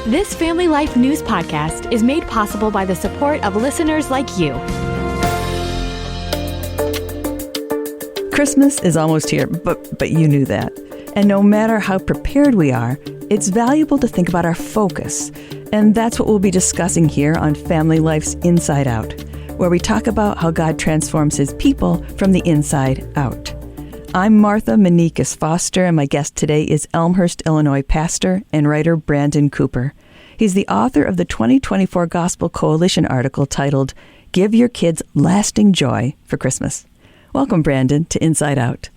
This Family Life News podcast is made possible by the support of listeners like you. Christmas is almost here, but you knew that. And no matter how prepared we are, it's valuable to think about our focus. And that's what we'll be discussing here on Family Life's Inside Out, where we talk about how God transforms his people from the inside out. I'm Martha Manikas Foster, and my guest today is Elmhurst, Illinois pastor and writer Brandon Cooper. He's the author of the 2024 Gospel Coalition article titled, Give Your Kids Lasting Joy for Christmas. Welcome, Brandon, to Inside Out.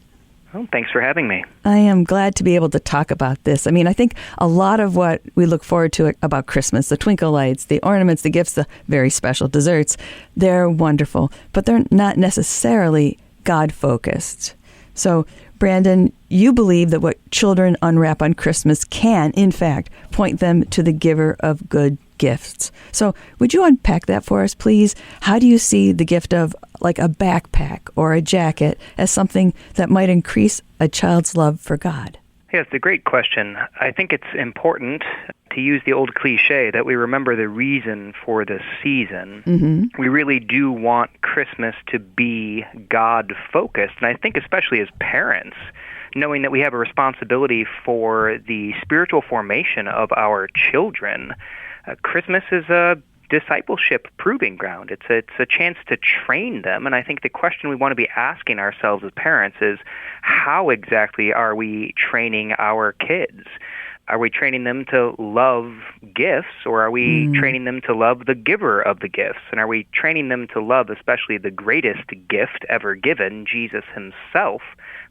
Well, thanks for having me. I am glad to be able to talk about this. I mean, I think a lot of what we look forward to about Christmas, the twinkle lights, the ornaments, the gifts, the very special desserts, they're wonderful, but they're not necessarily God-focused. So, Brandon, you believe that what children unwrap on Christmas can, in fact, point them to the giver of good gifts. So, would you unpack that for us, please? How do you see the gift of, like, a backpack or a jacket as something that might increase a child's love for God? Yeah, it's a great question. I think it's important to use the old cliche that we remember the reason for the season. Mm-hmm. We really do want Christmas to be God-focused, and I think especially as parents, knowing that we have a responsibility for the spiritual formation of our children. Christmas is a discipleship proving ground. It's a chance to train them, and I think the question we want to be asking ourselves as parents is, how exactly are we training our kids? Are we training them to love gifts, or are we training them to love the giver of the gifts? And are we training them to love especially the greatest gift ever given, Jesus himself,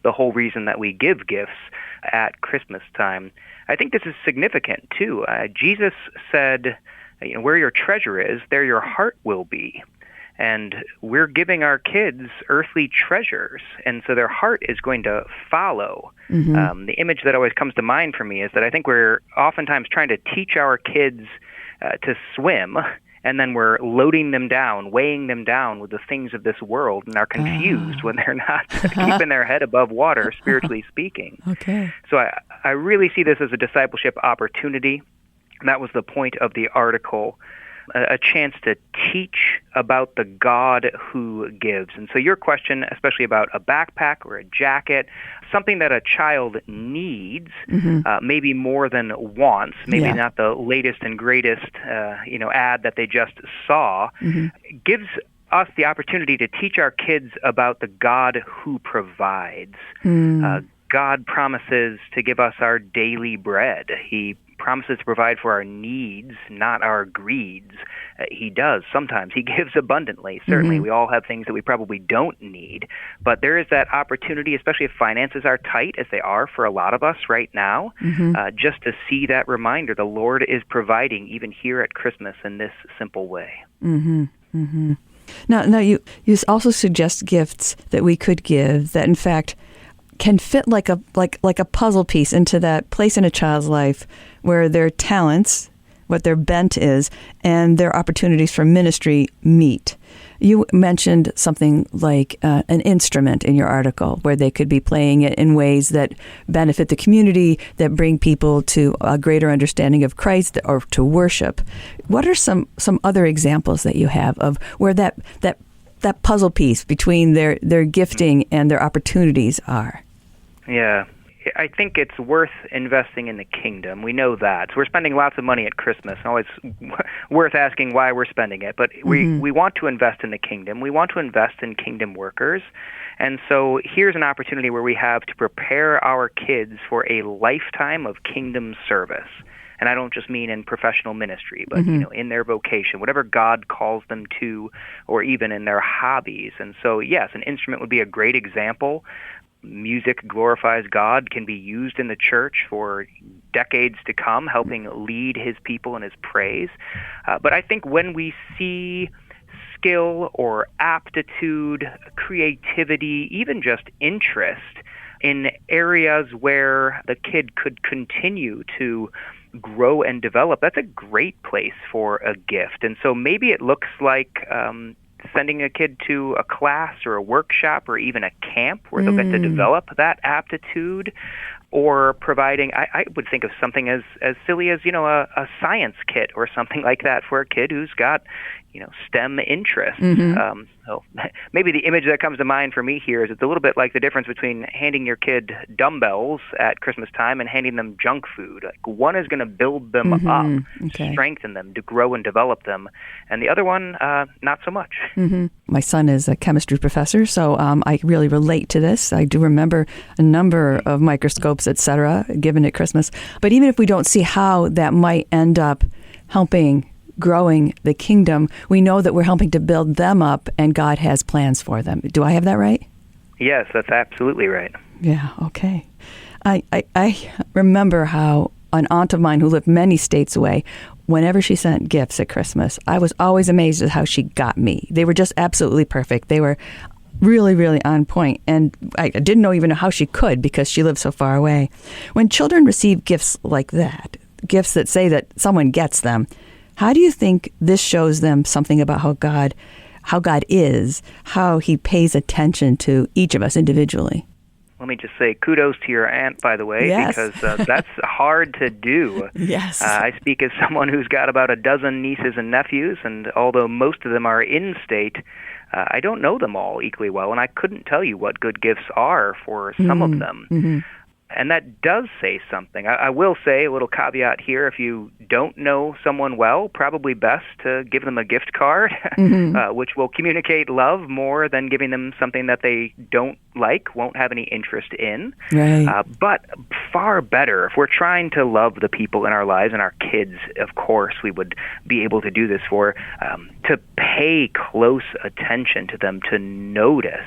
the whole reason that we give gifts at Christmas time? I think this is significant, too. Jesus said, where your treasure is, there your heart will be. And we're giving our kids earthly treasures, and so their heart is going to follow. Mm-hmm. The image that always comes to mind for me is that I think we're oftentimes trying to teach our kids to swim, and then we're loading them down, weighing them down with the things of this world, and are confused when they're not keeping their head above water, spiritually speaking. Okay. So I really see this as a discipleship opportunity. And that was the point of the article, a chance to teach about the God who gives. And so your question, especially about a backpack or a jacket, something that a child needs, maybe more than wants, maybe not the latest and greatest, ad that they just saw, gives us the opportunity to teach our kids about the God who provides. God promises to give us our daily bread. He promises to provide for our needs, not our greeds. He does. Sometimes he gives abundantly. Certainly, we all have things that we probably don't need. But there is that opportunity, especially if finances are tight, as they are for a lot of us right now, just to see that reminder. The Lord is providing even here at Christmas in this simple way. Now you also suggest gifts that we could give that, in fact, can fit like a puzzle piece into that place in a child's life where their talents, what their bent is, and their opportunities for ministry meet. You mentioned something like an instrument in your article where they could be playing it in ways that benefit the community, that bring people to a greater understanding of Christ or to worship. What are some other examples that you have of where that puzzle piece between their gifting and their opportunities are? Yeah, I think it's worth investing in the kingdom. We know that. So we're spending lots of money at Christmas, and always worth asking why we're spending it. But we want to invest in the kingdom. We want to invest in kingdom workers. And so here's an opportunity where we have to prepare our kids for a lifetime of kingdom service. And I don't just mean in professional ministry, but in their vocation, whatever God calls them to, or even in their hobbies. And so, yes, an instrument would be a great example. Music glorifies God, can be used in the church for decades to come, helping lead his people in his praise. But I think when we see skill or aptitude, creativity, even just interest in areas where the kid could continue to grow and develop, that's a great place for a gift. And so maybe it looks like sending a kid to a class or a workshop or even a camp where they'll get to develop that aptitude. or providing, I would think of something as silly as, a science kit or something like that for a kid who's got, STEM interests. So maybe the image that comes to mind for me here is it's a little bit like the difference between handing your kid dumbbells at Christmas time and handing them junk food. Like one is going to build them up, strengthen them, to grow and develop them, and the other one, not so much. My son is a chemistry professor, so I really relate to this. I do remember a number of microscopes, et cetera, given at Christmas. But even if we don't see how that might end up helping growing the kingdom, we know that we're helping to build them up, and God has plans for them. Do I have that right? Yes, that's absolutely right. Yeah, okay. I remember how an aunt of mine who lived many states away, whenever she sent gifts at Christmas, I was always amazed at how she got me. They were just absolutely perfect. They were really, really on point. And I didn't even know how she could because she lived so far away. When children receive gifts like that, gifts that say that someone gets them, how do you think this shows them something about how God is, how he pays attention to each of us individually? Let me just say kudos to your aunt, by the way, yes. because that's hard to do. Yes. I speak as someone who's got about a dozen nieces and nephews, and although most of them are in-state, I don't know them all equally well, and I couldn't tell you what good gifts are for some of them. And that does say something. I will say a little caveat here. If you don't know someone well, probably best to give them a gift card, which will communicate love more than giving them something that they don't like, won't have any interest in. Right. But far better, if we're trying to love the people in our lives, and our kids, of course, we would be able to do this for, to pay close attention to them, to notice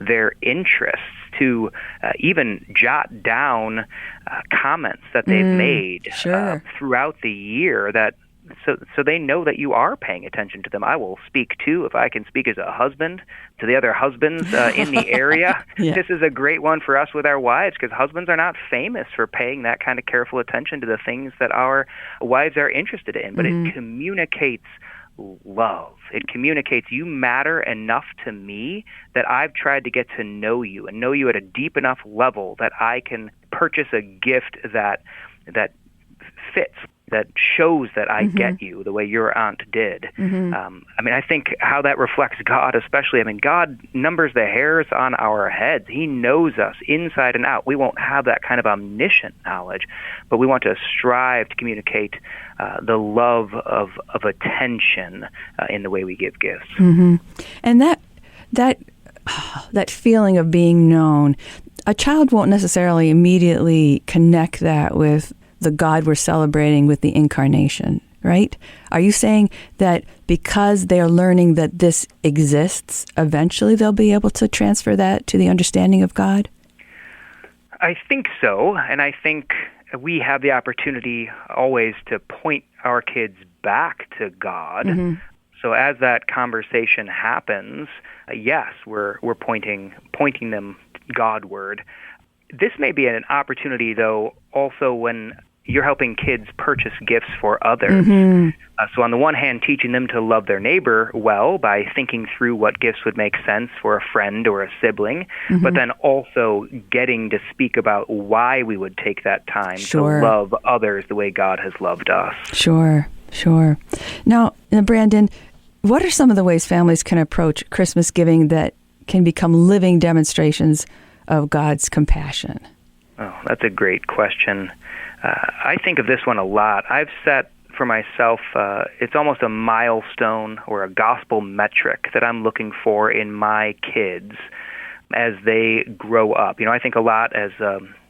their interests, to even jot down comments that they've made throughout the year, that so they know that you are paying attention to them. I will speak too, if I can speak as a husband, to the other husbands in the area. This is a great one for us with our wives, because husbands are not famous for paying that kind of careful attention to the things that our wives are interested in, but it communicates love. It communicates you matter enough to me that I've tried to get to know you and know you at a deep enough level that I can purchase a gift that fits, that shows that I get you the way your aunt did. I think how that reflects God especially. God numbers the hairs on our heads. He knows us inside and out. We won't have that kind of omniscient knowledge, but we want to strive to communicate the love of attention in the way we give gifts. And that feeling of being known, a child won't necessarily immediately connect that with the God we're celebrating with the incarnation, right? Are you saying that because they're learning that this exists, eventually they'll be able to transfer that to the understanding of God? I think so, and I think we have the opportunity always to point our kids back to God. So as that conversation happens, yes, we're pointing them Godward. This may be an opportunity, though, also when you're helping kids purchase gifts for others. So on the one hand, teaching them to love their neighbor well by thinking through what gifts would make sense for a friend or a sibling, but then also getting to speak about why we would take that time to love others the way God has loved us. Sure. Now, Brandon, what are some of the ways families can approach Christmas giving that can become living demonstrations of God's compassion? Oh, that's a great question. I think of this one a lot. I've set for myself, it's almost a milestone or a gospel metric that I'm looking for in my kids as they grow up. I think a lot as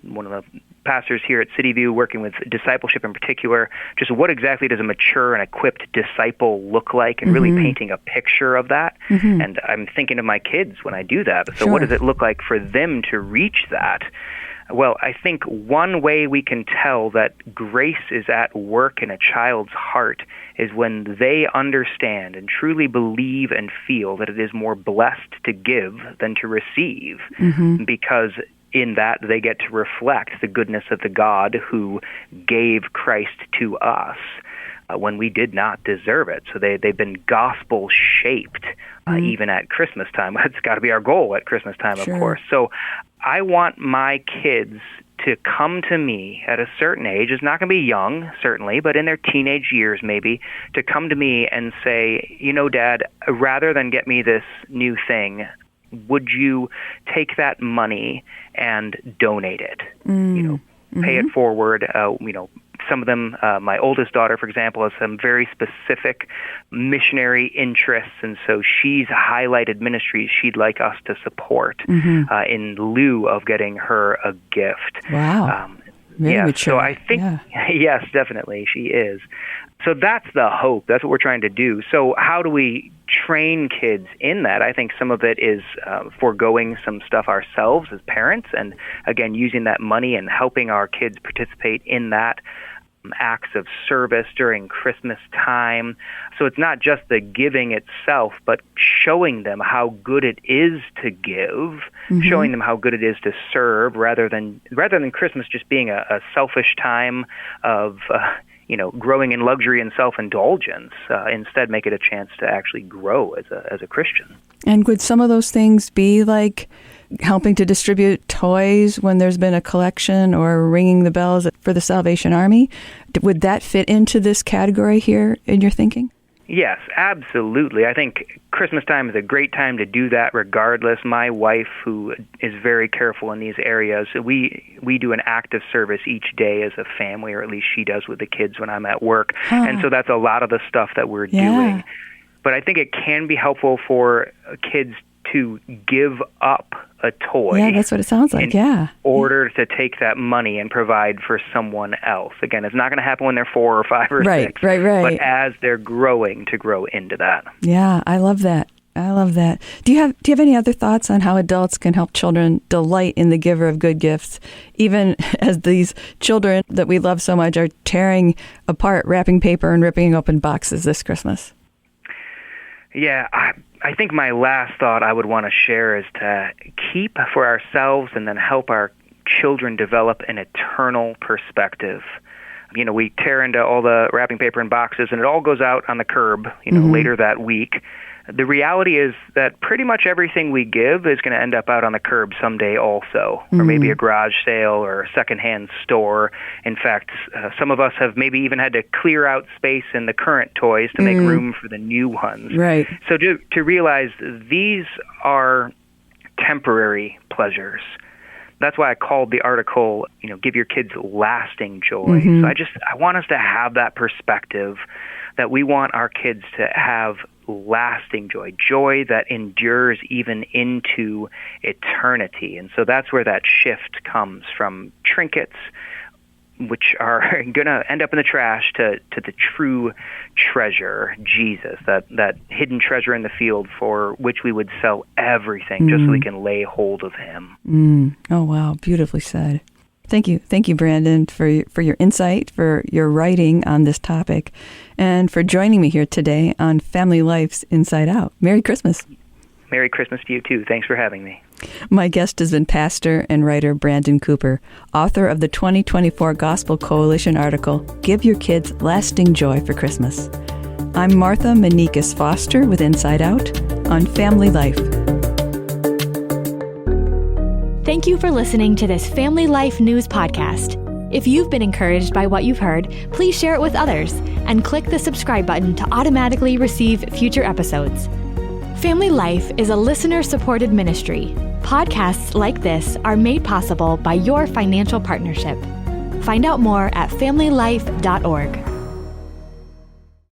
one of the pastors here at City View working with discipleship in particular, just what exactly does a mature and equipped disciple look like, and really painting a picture of that. And I'm thinking of my kids when I do that. So what does it look like for them to reach that? Well, I think one way we can tell that grace is at work in a child's heart is when they understand and truly believe and feel that it is more blessed to give than to receive, because in that they get to reflect the goodness of the God who gave Christ to us when we did not deserve it. So they've been gospel-shaped even at Christmas time. That's got to be our goal at Christmas time, of course. So I want my kids to come to me at a certain age, it's not going to be young, certainly, but in their teenage years maybe, to come to me and say, Dad, rather than get me this new thing, would you take that money and donate it? Pay it forward. Some of them, my oldest daughter, for example, has some very specific missionary interests, and so she's highlighted ministries she'd like us to support in lieu of getting her a gift. Wow. Very mature. So I think, yes, definitely, she is. So that's the hope. That's what we're trying to do. So how do we train kids in that? I think some of it is foregoing some stuff ourselves as parents, and again, using that money and helping our kids participate in that acts of service during Christmas time. So it's not just the giving itself, but showing them how good it is to give, showing them how good it is to serve, rather than Christmas just being a selfish time of growing in luxury and self-indulgence. Instead, make it a chance to actually grow as a Christian. And would some of those things be like helping to distribute toys when there's been a collection, or ringing the bells for the Salvation Army? Would that fit into this category here in your thinking? Yes, absolutely. I think Christmas time is a great time to do that regardless. My wife, who is very careful in these areas, we do an act of service each day as a family, or at least she does with the kids when I'm at work. And so that's a lot of the stuff that we're doing. But I think it can be helpful for kids to give up a toy. Yeah, that's what it sounds like, in order to take that money and provide for someone else. Again, it's not going to happen when they're 4 or 5 or 6. Right. But as they're growing, to grow into that. Yeah, I love that. Do you have any other thoughts on how adults can help children delight in the giver of good gifts, even as these children that we love so much are tearing apart wrapping paper and ripping open boxes this Christmas? Yeah, I think my last thought I would want to share is to keep for ourselves and then help our children develop an eternal perspective. We tear into all the wrapping paper and boxes, and it all goes out on the curb, later that week. The reality is that pretty much everything we give is going to end up out on the curb someday also, or maybe a garage sale or a secondhand store. In fact, some of us have maybe even had to clear out space in the current toys to make room for the new ones. Right. So to realize these are temporary pleasures. That's why I called the article, give your kids lasting joy. So I want us to have that perspective that we want our kids to have lasting joy that endures even into eternity. And so that's where that shift comes from trinkets, which are going to end up in the trash, to the true treasure, Jesus, that hidden treasure in the field for which we would sell everything just so we can lay hold of him. Oh, wow. Beautifully said. Thank you, Brandon, for your insight, for your writing on this topic, and for joining me here today on Family Life's Inside Out. Merry Christmas. Merry Christmas to you, too. Thanks for having me. My guest has been pastor and writer Brandon Cooper, author of the 2024 Gospel Coalition article, Give Your Kids Lasting Joy for Christmas. I'm Martha Manikas Foster with Inside Out on Family Life. Thank you for listening to this Family Life News podcast. If you've been encouraged by what you've heard, please share it with others and click the subscribe button to automatically receive future episodes. Family Life is a listener-supported ministry. Podcasts like this are made possible by your financial partnership. Find out more at familylife.org.